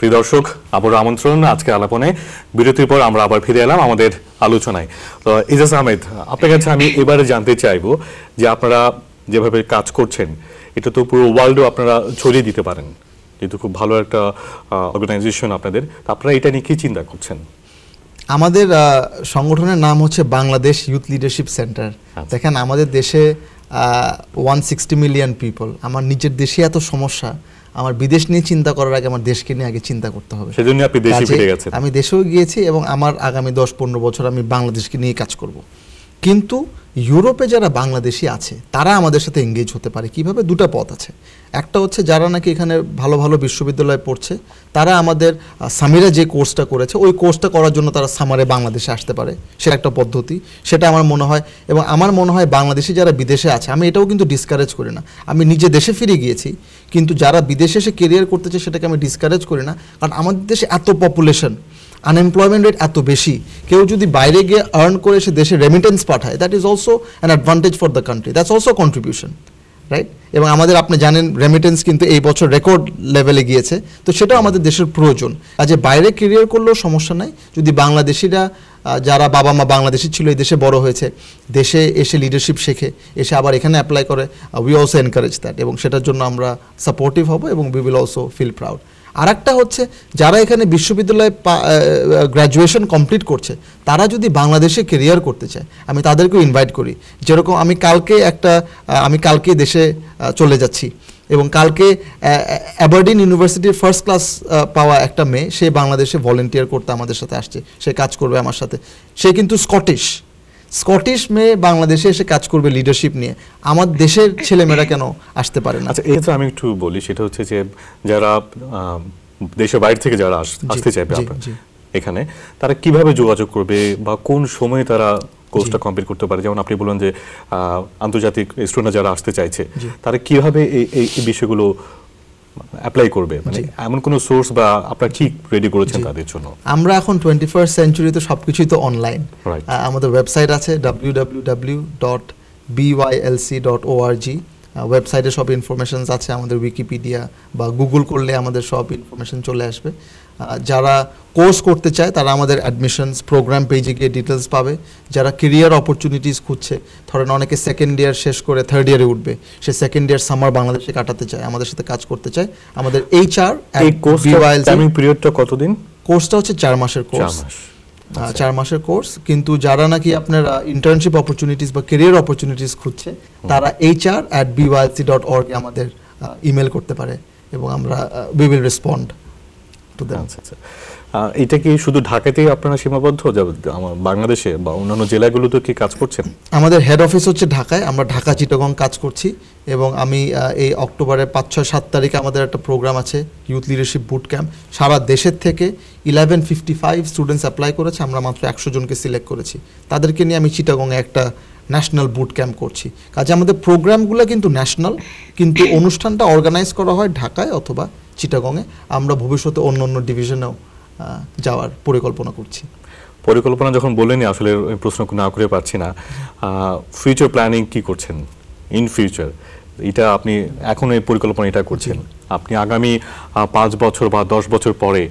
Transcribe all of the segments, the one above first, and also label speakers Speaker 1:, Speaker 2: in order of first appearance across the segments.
Speaker 1: প্রিয় দর্শক, আবার আমন্ত্রণ আজকে আলাপনে। বিরতির পর আমরা আবার ফিরে এলাম আমাদের আলোচনায়। তো ইজাজ আহমেদ, আপনার কাছে আমি এবারে জানতে চাইবো যে আপনারা যেভাবে কাজ করছেন এটা তো পুরো ওয়ার্ল্ডও আপনারা ছড়িয়ে দিতে পারেন, যেহেতু খুব ভালো একটা অর্গানাইজেশন আপনাদের। আপনারা এটা নিয়ে কি চিন্তা করছেন?
Speaker 2: আমাদের সংগঠনের নাম হচ্ছে বাংলাদেশ ইউথ লিডারশিপ সেন্টার। দেখেন, আমাদের দেশে 160 মিলিয়ন পিপল। আমার নিজের দেশে এত সমস্যা, আমার বিদেশ নিয়ে চিন্তা করার আগে আমার দেশকে নিয়ে আগে চিন্তা করতে হবে।
Speaker 1: সেজন্য আপনি দেশে ফিরে গেছেন।
Speaker 2: আমি দেশেও গিয়েছি এবং আমার আগামী 10-15 বছর আমি বাংলাদেশকে নিয়ে কাজ করব। কিন্তু ইউরোপে যারা বাংলাদেশি আছে তারা আমাদের সাথে এঙ্গেজ হতে পারে কিভাবে? দুটো পথ আছে। একটা হচ্ছে যারা নাকি এখানে ভালো ভালো বিশ্ববিদ্যালয়ে পড়ছে, তারা আমাদের সামিরা যে কোর্সটা করেছে ওই কোর্সটা করার জন্য তারা সামারে বাংলাদেশে আসতে পারে, সেটা একটা পদ্ধতি। সেটা আমার মনে হয়, এবং আমার মনে হয় বাংলাদেশি যারা বিদেশে আছে, আমি এটাও কিন্তু ডিসকারেজ করি না। আমি নিজে দেশে ফিরে গিয়েছি, কিন্তু যারা বিদেশে এসে কেরিয়ার করতেছে সেটাকে আমি ডিসকারেজ করি না। কারণ আমাদের দেশে এত পপুলেশন, আনএমপ্লয়মেন্ট রেট এত বেশি, কেউ যদি বাইরে গিয়ে আর্ন করে সে দেশে রেমিটেন্স পাঠায়, that is also an advantage for the country, that's also contribution, right? এবং আমাদের, আপনি জানেন, রেমিটেন্স কিন্তু এই বছর রেকর্ড লেভেলে গিয়েছে, তো সেটাও আমাদের দেশের প্রয়োজন। কাজে বাইরে কেরিয়ার করলেও সমস্যা নাই, যদি বাংলাদেশিরা যারা বাবা মা বাংলাদেশি ছিল, এই দেশে বড় হয়েছে, দেশে এসে লিডারশিপ শেখে, এসে আবার এখানে অ্যাপ্লাই করে, উই অলসো এনকারেজ দ্যাট, এবং সেটার জন্য আমরা সাপোর্টিভ হব এবং we will also feel proud. আর একটা হচ্ছে যারা এখানে বিশ্ববিদ্যালয়ে গ্র্যাজুয়েশন কমপ্লিট করছে, তারা যদি বাংলাদেশে কেরিয়ার করতে চায়, আমি তাদেরকেও ইনভাইট করি। যেরকম আমি কালকে দেশে চলে যাচ্ছি, এবং কালকে অ্যাবারডিন ইউনিভার্সিটির ফার্স্ট ক্লাস পাওয়া একটা মেয়ে, সে বাংলাদেশে ভলেন্টিয়ার করতে আমাদের সাথে আসছে, সে কাজ করবে আমার সাথে। সে কিন্তু স্কটিশ মেয়ে বাংলাদেশে এসে কাজ করবে লিডারশিপ নিয়ে। আমার দেশের ছেলেমেয়েরা কেন আসতে পারে না?
Speaker 1: আচ্ছা, এটা আমি একটু বলি, সেটা হচ্ছে যে যারা দেশের বাইরে থেকে যারা আসতে চাইবে এখানে, তারা কিভাবে যোগাযোগ করবে বা কোন সময়ে তারা কোর্সটা কমপ্লিট করতে পারে? যেমন আপনি বললেন যে আন্তর্জাতিক স্টুডেন্ট যারা আসতে চাইছে, তারা কিভাবে এই বিষয়গুলো অ্যাপ্লাই করবে? মানে এমন কোনো সোর্স বা আপনারা কি রেডি করেছেন তাদের জন্য?
Speaker 2: আমরা এখন 21st সেঞ্চুরিতে সবকিছুই তো অনলাইন। আমাদের ওয়েবসাইট আছে www.bylc.org। ওয়েবসাইটে সব ইনফরমেশনস আছে, আমাদের উইকিপিডিয়া বা গুগল করলে আমাদের সব ইনফরমেশন চলে আসবে। যারা কোর্স করতে চায় তারা আমাদের অ্যাডমিশনস প্রোগ্রাম পেজে গিয়ে ডিটেলস পাবে। যারা কেরিয়ার অপরচুনিটিস খুঁজছে, ধরেন অনেকে সেকেন্ড ইয়ার শেষ করে থার্ড ইয়ারে উঠবে, সে সেকেন্ড ইয়ার সামার বাংলাদেশে কাটাতে চায়, আমাদের সাথে কাজ করতে চায়, আমাদের HR
Speaker 1: টাইমিং পিরিয়ডটা কতদিন?
Speaker 2: কোর্সটা হচ্ছে 4 মাসের কোর্স। 4 মাসের কোর্স। কিন্তু যারা নাকি আপনার ইন্টার্নশিপ অপরচুনিটিস বা কেরিয়ার অপরচুনিটিস খুঁজছে, তারা hr@bylc.org আমাদের ইমেল করতে পারে, এবং আমরা we will respond to them.
Speaker 1: এটা কি শুধু ঢাকাতেই আপনারা সীমাবদ্ধ, বাংলাদেশে বা অন্যান্য জেলাগুলোতে কি কাজ করছেন?
Speaker 2: আমাদের হেড অফিস হচ্ছে ঢাকায়, আমরা ঢাকা চিটাগং কাজ করছি। এবং আমি এই অক্টোবরের 5, 6, 7 তারিখে আমাদের একটা প্রোগ্রাম আছে, ইউথ লিডারশিপ বুট ক্যাম্প। সারা দেশের থেকে 1155 স্টুডেন্টস অ্যাপ্লাই করেছে, আমরা মাত্র 100 জনকে সিলেক্ট করেছি। তাদেরকে নিয়ে আমি চিটাগংয়ে একটা ন্যাশনাল বুট ক্যাম্প করছি। কাজে আমাদের প্রোগ্রামগুলো কিন্তু ন্যাশনাল, কিন্তু অনুষ্ঠানটা অর্গানাইজ করা হয় ঢাকায় অথবা চিটাগংয়ে। আমরা ভবিষ্যতে অন্য অন্য ডিভিশনেও যাওয়ার পরিকল্পনা করছি।
Speaker 1: পরিকল্পনা যখন বললেনই, আসলে প্রশ্ন না করে পারছি না, ফিউচার প্ল্যানিং কি করছেন ইন ফিউচার? এটা আপনি এখন এই পরিকল্পনা এটা করছেন, আপনি আগামী 5 বছর বা 10 বছর পরে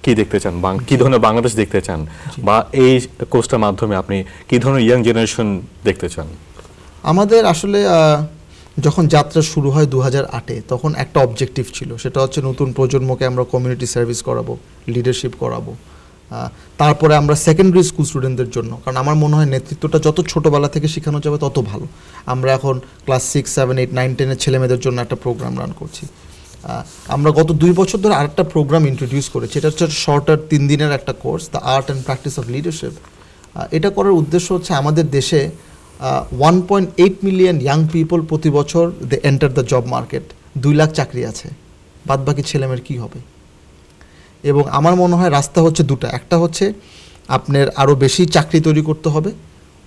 Speaker 1: কি দেখতে চান, কি ধরনের বাংলাদেশ দেখতে চান, বা এই কোর্সটার মাধ্যমে আপনি কি ধরনের ইয়াং জেনারেশন দেখতে চান?
Speaker 2: আমাদের আসলে যখন যাত্রা শুরু হয় 2008-এ, তখন একটা অবজেক্টিভ ছিল, সেটা হচ্ছে নতুন প্রজন্মকে আমরা কমিউনিটি সার্ভিস করাবো, লিডারশিপ করাবো। তারপরে আমরা সেকেন্ডারি স্কুল স্টুডেন্টদের জন্য, কারণ আমার মনে হয় নেতৃত্বটা যত ছোটোবেলা থেকে শেখানো যাবে তত ভালো। আমরা এখন ক্লাস 6, 7, 8, 9, 10-এর ছেলেমেয়েদের জন্য একটা প্রোগ্রাম রান করছি। আমরা গত 2 বছর ধরে আরেকটা প্রোগ্রাম ইন্ট্রোডিউস করেছি, এটা হচ্ছে শর্টার 3 দিনের একটা course, the art and practice of leadership. এটা করার উদ্দেশ্য হচ্ছে আমাদের দেশে 1.8 মিলিয়ন ইয়াং পিপল প্রতি বছর they enter the job market. 2 lakh চাকরি আছে, বাদ বাকি ছেলেমেয়ের কী হবে? এবং আমার মনে হয় রাস্তা হচ্ছে দুটা, একটা হচ্ছে আপনার আরও বেশি চাকরি তৈরি করতে হবে,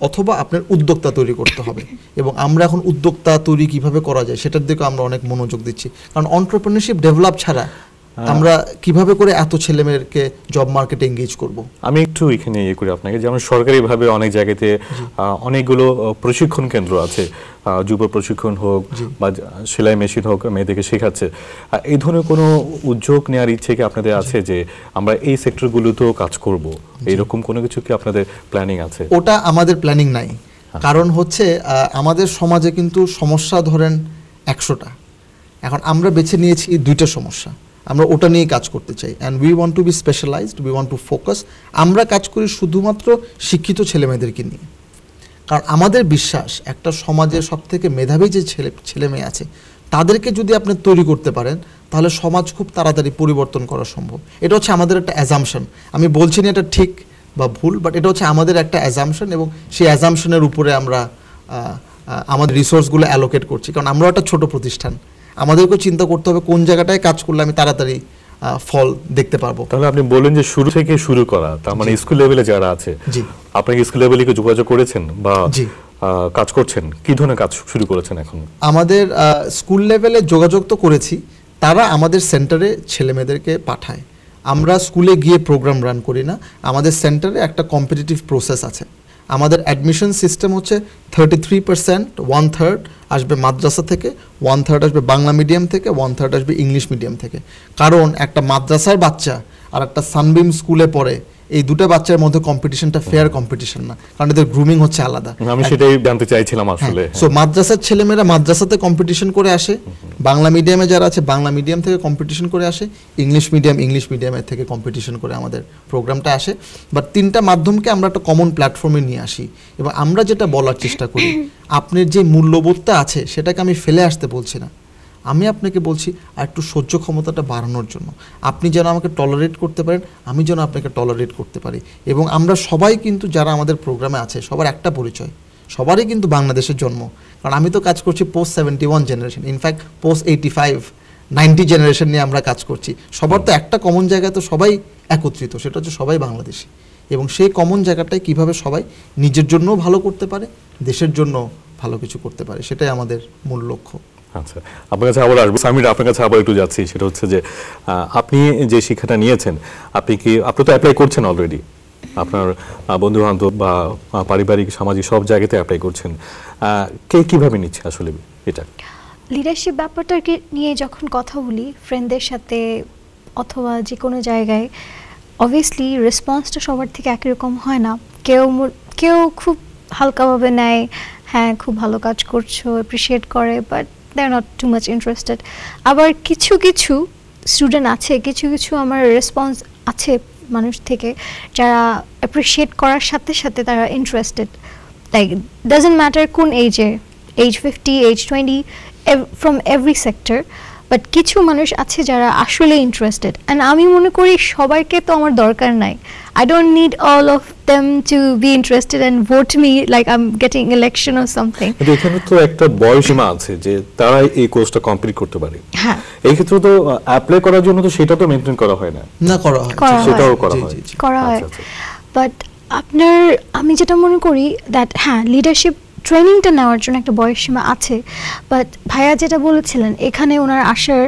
Speaker 2: অথবা আপনার উদ্যোক্তা তৈরি করতে হবে। এবং আমরা এখন উদ্যোক্তা তৈরি কীভাবে করা যায় সেটার দিকে আমরা অনেক মনোযোগ দিচ্ছি, কারণ এন্টারপ্রেনারশিপ ডেভেলপ ছাড়া আমরা কিভাবে করে এত ছেলেমেয়েকে জব মার্কেটে এঙ্গেজ করব?
Speaker 1: আমি একটু এখানে ইয়ে করি আপনাকে, যেমন সরকারিভাবে অনেক জায়গাতে অনেকগুলো প্রশিক্ষণ কেন্দ্র আছে, যুব প্রশিক্ষণ হোক বা সেলাই মেশিন হোক, মেয়েদেরকে শেখাচ্ছে। এই ধরনের কোনো উদ্যোগ নেওয়ার ইচ্ছে কি আপনাদের আছে যে আমরা এই সেক্টরগুলোতেও কাজ করব, এইরকম কোনো কিছু কি আপনাদের প্ল্যানিং আছে?
Speaker 2: ওটা আমাদের প্ল্যানিং নাই, কারণ হচ্ছে আমাদের সমাজে কিন্তু সমস্যা ধরেন 100টা, এখন আমরা বেছে নিয়েছি 2টা সমস্যা, আমরা ওটা নিয়ে কাজ করতে চাই। And we want to be specialised, we want to focus. আমরা কাজ করি শুধুমাত্র শিক্ষিত ছেলেমেয়েদেরকে নিয়ে, কারণ আমাদের বিশ্বাস একটা সমাজের সবথেকে মেধাবী যে ছেলে মেয়ে আছে তাদেরকে যদি আপনি তৈরি করতে পারেন তাহলে সমাজ খুব তাড়াতাড়ি পরিবর্তন করা সম্ভব। এটা হচ্ছে আমাদের একটা অ্যাজাম্পশন, আমি বলছি না এটা ঠিক বা ভুল, বাট এটা হচ্ছে আমাদের একটা অ্যাজাম্পশন, এবং সেই অ্যাজাম্পশনের উপরে আমরা আমাদের রিসোর্সগুলো অ্যালোকেট করছি। কারণ আমরা একটা ছোট প্রতিষ্ঠান, আমাদেরকেও চিন্তা করতে হবে কোন জায়গাটায় কাজ করলে আমি তাড়াতাড়ি ফল দেখতে পারবো।
Speaker 1: তাহলে আপনি বলেন যে শুরু থেকে শুরু করা, তার মানে স্কুল লেভেলে যারা আছে, আপনি স্কুল লেভেলে কি যোগাযোগ করেছেন বা কাজ করছেন? কি ধরনের কাজ শুরু করেছেন এখন?
Speaker 2: আমাদের স্কুল লেভেলে যোগাযোগ তো করেছি, তারা আমাদের সেন্টারে ছেলে মেয়েদেরকে পাঠায়। আমরা স্কুলে গিয়ে প্রোগ্রাম রান করি না, আমাদের সেন্টারে একটা কম্পিটিটিভ প্রসেস আছে। আমাদের অ্যাডমিশন সিস্টেম হচ্ছে 33%, 1/3 আসবে মাদ্রাসা থেকে, 1/3 আসবে বাংলা মিডিয়াম থেকে, 1/3 আসবে ইংলিশ মিডিয়াম থেকে। কারণ একটা মাদ্রাসার বাচ্চা আর একটা সানবিম স্কুলে পড়ে, এই দুটো বাচ্চার মধ্যে কম্পিটিশনটা ফেয়ার কম্পিটিশন না, কারণ এদের গ্রুমিং হচ্ছে আলাদা।
Speaker 1: আমি সেটাই জানতে চাইছিলাম আসলে।
Speaker 2: সো মাদ্রাসার ছেলেমেয়েরা মাদ্রাসাতে কম্পিটিশন করে আসে, বাংলা মিডিয়ামে যারা আছে বাংলা মিডিয়াম থেকে কম্পিটিশন করে আসে, ইংলিশ মিডিয়ামের থেকে কম্পিটিশন করে আমাদের প্রোগ্রামটা আসে। বাট 3টা মাধ্যমকে আমরা একটা কমন প্ল্যাটফর্মে নিয়ে আসি, এবং আমরা যেটা বলার চেষ্টা করি, আপনার যে মূল্যবোধটা আছে সেটাকে আমি ফেলে আসতে বলছি না, আমি আপনাকে বলছি আর একটু সহ্য ক্ষমতাটা বাড়ানোর জন্য। আপনি যেন আমাকে টলারেট করতে পারেন, আমি যেন আপনাকে টলারেট করতে পারি। এবং আমরা সবাই কিন্তু যারা আমাদের প্রোগ্রামে আছে সবার একটা পরিচয়, সবারই কিন্তু বাংলাদেশের জন্ম। কারণ আমি তো কাজ করছি post 71 generation, in fact post 85, 90 generation নিয়ে আমরা কাজ করছি। সবার তো একটা কমন জায়গায় তো সবাই একত্রিত, সেটা হচ্ছে সবাই বাংলাদেশি। এবং সেই কমন জায়গাটায় কিভাবে সবাই নিজের জন্যও ভালো করতে পারে, দেশের জন্য ভালো কিছু করতে পারে, সেটাই আমাদের মূল লক্ষ্য।
Speaker 1: আচ্ছা, আপনার কাছে আবার আসবো সামির, আপনার কাছে আবার একটু যাচ্ছি। সেটা হচ্ছে যে আপনি যে শিক্ষাটা নিয়েছেন, আপনি তো অ্যাপ্লাই করছেন অলরেডি, আপনার বন্ধু বান্ধব বা পারিবারিক সামাজিক সব জায়গাতে অ্যাপ্লাই করছেন, কে কিভাবে নিচ্ছে আসলে এটা?
Speaker 3: লিডারশিপ ব্যাপারটাকে নিয়ে যখন কথা বলি ফ্রেন্ডদের সাথে অথবা যে কোনো জায়গায়, অবভিয়াসলি রেসপন্সটা সবার থেকে একই রকম হয় না। কেউ খুব হালকাভাবে নেয়, হ্যাঁ খুব ভালো কাজ করছো, অ্যাপ্রিসিয়েট করে, but they are not too much interested. আবার কিছু স্টুডেন্ট আছে, কিছু আমার রেসপন্স আছে মানুষ থেকে যারা অ্যাপ্রিসিয়েট করার সাথে সাথে তারা ইন্টারেস্টেড, লাইক ডাজন্ট ম্যাটার কোন এজে, age 50, age 20, from every sector, but কিছু মানুষ আছে যারা আসলে ইন্টারেস্টেড। অ্যান্ড আমি মনে করি সবাইকে তো আমার দরকার নাই, I don't need all of them to be interested and vote me like I'm getting election or something.
Speaker 1: কিন্তু এখানে তো একটা বয়সীমা আছে যে তারা এই কোর্সটা কমপ্লিট করতে পারে।
Speaker 3: হ্যাঁ,
Speaker 1: এই ক্ষেত্রে তো অ্যাপ্লাই করার জন্য তো সেটা তো মেইনটেইন করা হয় না।
Speaker 2: না, করা হয়,
Speaker 1: সেটাও করা হয়,
Speaker 3: করা হয়। বাট আপনার, আমি যেটা মনে করি দ্যাট হ্যাঁ লিডারশিপ ট্রেনিংটা নেওয়ার জন্য একটা বয়সসীমা আছে। বাট ভাইয়া যেটা বলেছিলেন, এখানে ওনার আসার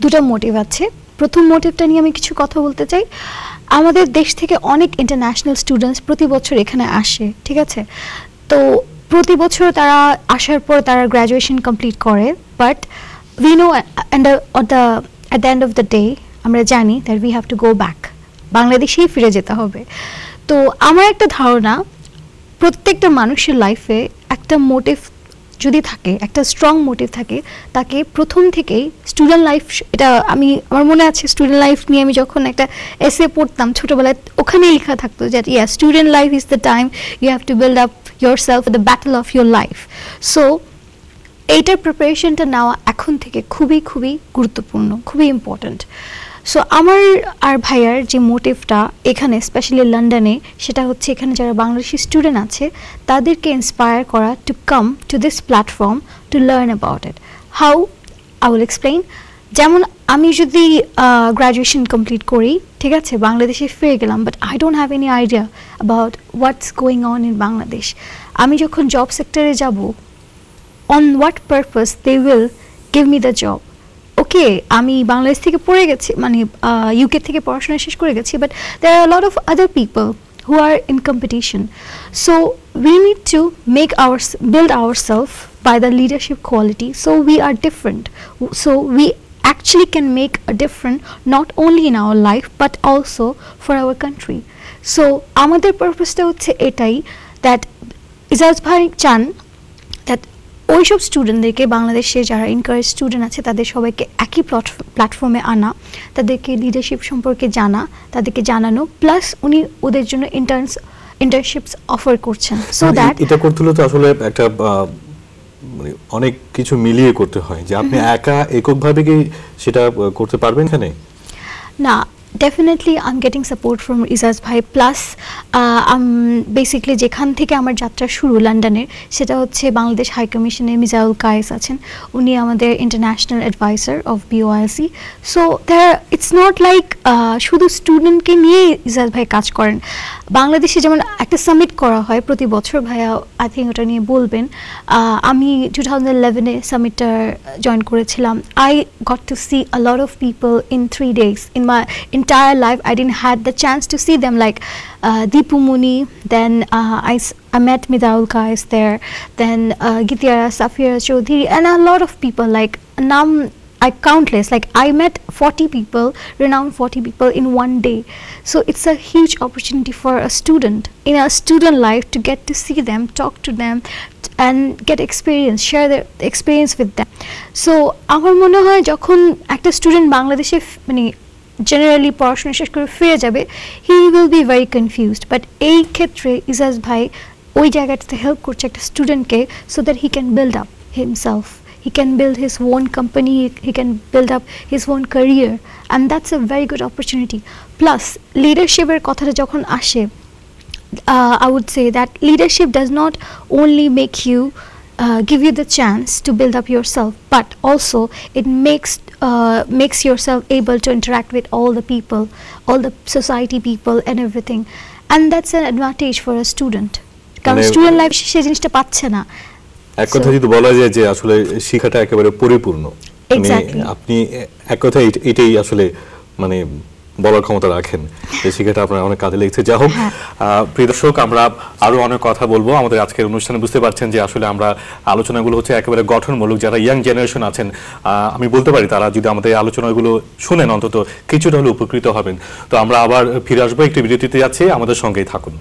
Speaker 3: 2টা মোটিভ আছে। প্রথম মোটিভটা নিয়ে আমি কিছু কথা বলতে চাই। আমাদের দেশ থেকে অনেক ইন্টারন্যাশনাল স্টুডেন্টস প্রতি বছর এখানে আসে, ঠিক আছে? তো প্রতি বছর তারা আসার পর তারা গ্র্যাজুয়েশন কমপ্লিট করে, but we know at the end of the day আমরা জানি that we have to go back, বাংলাদেশেই ফিরে যেতে হবে। তো আমার একটা ধারণা, প্রত্যেকটা মানুষের লাইফে একটা মোটিভ যদি থাকে, একটা স্ট্রং মোটিভ থাকে, তাকে প্রথম থেকেই স্টুডেন্ট লাইফ, এটা আমার মনে আছে স্টুডেন্ট লাইফ নিয়ে আমি যখন একটা এসে পড়তাম ছোটোবেলায়, ওখানেই লেখা থাকতো যে student life is the time you have to build up yourself the battle of your life. So এইটার প্রিপারেশনটা নেওয়া এখন থেকে খুবই খুবই গুরুত্বপূর্ণ, খুবই ইম্পর্ট্যান্ট। সো আমার আর ভাইয়ার যে মোটিভটা এখানে স্পেশালি লন্ডনে, সেটা হচ্ছে এখানে যারা বাংলাদেশি স্টুডেন্ট আছে তাদেরকে ইন্সপায়ার করা to come to this platform to learn about it. How? I will explain. যেমন আমি যদি গ্র্যাজুয়েশন কমপ্লিট করি, ঠিক আছে, বাংলাদেশে ফিরে গেলাম, but I don't have any idea about what's going on in Bangladesh. আমি যখন জব সেক্টরে যাব, on what purpose they will give me the job, okay আমি বাংলাদেশ থেকে পড়ে গেছি, মানে ইউকে থেকে পড়াশোনা শেষ করে গেছি, but there are lot of other people who are in competition. So we need to build ourselves by the leadership quality, so we are different, so we actually can make a difference not only in our life but also for our country. So আমাদের পারপাসটা হচ্ছে এটাই, that Ijaz ভাই চান that ওইসব স্টুডেন্টদেরকে, বাংলাদেশে যারা encourage student আছে তাদের সবাইকে একই প্ল্যাটফর্মে আনা, তাদেরকে লিডারশিপ সম্পর্কে জানা, তাদেরকে জানানো, প্লাস উনি ওদের জন্য ইন্টার্নশিপস অফার করছেন। সো দ্যাট
Speaker 1: এটা করতে হলে তো আসলে একটা মানে অনেক কিছু মিলিয়ে করতে হয়, যে আপনি একা এককভাবে কি সেটা করতে পারবেন এখানে?
Speaker 3: না, definitely I'm getting support from Ijaz ভাই, প্লাস বেসিক্যালি যেখান থেকে আমার যাত্রা শুরু লন্ডনের, সেটা হচ্ছে বাংলাদেশ হাই কমিশনে মিজাউল কায়েস আছেন, উনি আমাদের international adviser of BOIC। So it's not like শুধু স্টুডেন্টকে নিয়ে ইজাজ ভাই কাজ করেন। বাংলাদেশে যেমন একটা সামিট করা হয় প্রতি বছর, ভাইয়া আই থিঙ্ক ওটা নিয়ে বলবেন। আমি 2011-এ সামিটটা জয়েন করেছিলাম। I got to C a lot of people in 3 days in my entire life. I didn't had the chance to see them, like Deepu Muni, then I met Midaul Kais there, then Gitiara Safira Chaudhary, and a lot of people, like countless, like I met 40 people, renowned 40 people in one day. So it's a huge opportunity for a student in a student life to get to see them, talk to them, and get experience, share their experience with them. So আমার মনে হয় যখন একটা student বাংলাদেশে মানে generally পড়াশোনা শেষ করে ফিরে যাবে, he will be very confused, but এই ক্ষেত্রে ইজাজ ভাই ওই জায়গাটাতে হেল্প করছে একটা স্টুডেন্টকে, so that he can build up himself, he can build his own company, he can build up his own career, and that's a very good opportunity. Plus leadership er kothata jokhon ashe, I would say that leadership does not only make you give you the chance to build up yourself, but also it makes yourself able to interact with all the people, all the society people and everything, and that's an advantage for a student, কারণ student life সে জিনিসটা পাচ্ছে না।
Speaker 1: এক কথা যদি বলা যায় যে আসলে শিক্ষাটা একেবারে পরিপূর্ণ, আপনি এক কথা এটাই আসলে মানে বলার ক্ষমতা রাখেন, যে শিক্ষাটা আপনার অনেক কাজে লেগেছে। যা হোক, প্রিয় দর্শক, আমরা আরো অনেক কথা বলবো আমাদের আজকের অনুষ্ঠানে। বুঝতে পারছেন যে আসলে আমরা আলোচনাগুলো হচ্ছে একেবারে গঠনমূলক। যারা ইয়াং জেনারেশন আছেন, আমি বলতে পারি তারা যদি আমাদের আলোচনাগুলো শুনেন, অন্তত কিছুটা হলে উপকৃত হবেন। তো আমরা আবার ফিরে আসবো, একটি বিরতিতে যাচ্ছি, আমাদের সঙ্গেই থাকুন।